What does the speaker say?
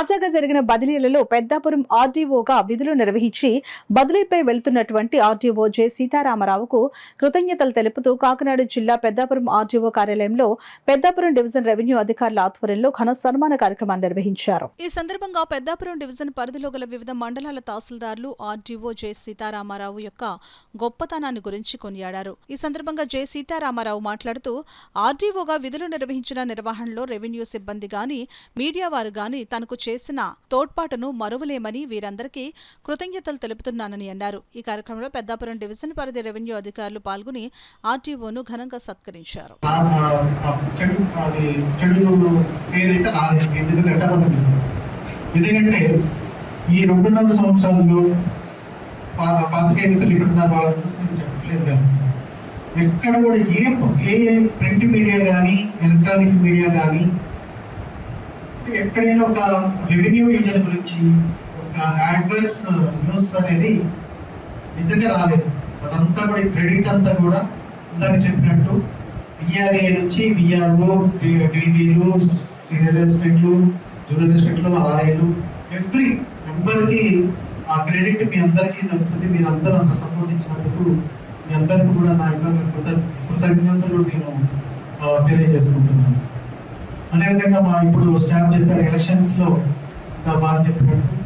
తాజాగా జరిగిన బదిలీలలో పెద్దాపురం ఆర్డీఓగా విధులు నిర్వహించి బదిలీపై వెళ్తున్నటువంటి ఆర్డీఓ జె సీతారామరావుకు కృతజ్ఞతలు తెలుపుతూ కాకినాడ జిల్లా పెద్దాపురం ఆర్డీఓ కార్యాలయంలో పెద్దాపురం డివిజన్ రెవెన్యూ అధికారుల ఆధ్వర్యంలో ఘన సన్మాన కార్యక్రమాన్ని నిర్వహించారు. ఈ సందర్భంగా పెద్దాపురం డివిజన్ పరిధిలో గల వివిధ మండలాల తహసీల్దార్లు ఆర్డీఓ జె సీతారామరావు యొక్క గొప్పతనాన్ని గురించి కొనియాడారు. ఈ సందర్భంగా జె సీతారామరావు మాట్లాడుతూ ఆర్డీఓగా విధులు నిర్వహించిన నిర్వహణలో రెవెన్యూ సిబ్బంది గాని మీడియా వారు గాని తనకు చేసిన తోడ్పాటును మరువలేమని వీరందరికీ కృతజ్ఞతలు తెలుపుతున్నానని అన్నారు. ఈ కార్యక్రమంలో పెద్దాపురం డివిజన్ పరిధి రెవెన్యూ అధికారులు పాల్గొని ఆర్టీఓను ఘనంగా సత్కరించారు. ఎందుకంటే ఈ 2.5 సంవత్సరాల్లో పాత్రికేయులు ఇక్కడ చెప్పట్లేదు కానీ ఎక్కడ కూడా ఏ ప్రింట్ మీడియా కానీ ఎలక్ట్రానిక్ మీడియా కానీ ఎక్కడైనా ఒక రెవెన్యూ డివిజన్ గురించి ఒక అడ్వర్స్ న్యూస్ అనేది నిజంగా రాలేదు. అదంతా కూడా క్రెడిట్ అంతా కూడా ఇందాక చెప్పినట్టు విఆర్ఏ నుంచి విఆర్ఓ, డిటీలు, సీనియర్ అసిస్టెంట్లు, జూనియర్ అసిస్టెంట్లు, ఆర్ఐలు ఎవ్రీ మెంబర్కి ఆ క్రెడిట్ మీ అందరికీ దొరుకుతుంది. మీరు అందరూ అంత సపోర్ట్ ఇచ్చినందుకు మీ అందరికీ కూడా నా యొక్క కృతజ్ఞతలు నేను తెలియజేసుకుంటున్నాను. అదేవిధంగా మా ఇప్పుడు స్టాఫ్ చెప్పారు ఎలక్షన్స్లో బాగా చెప్పినట్టు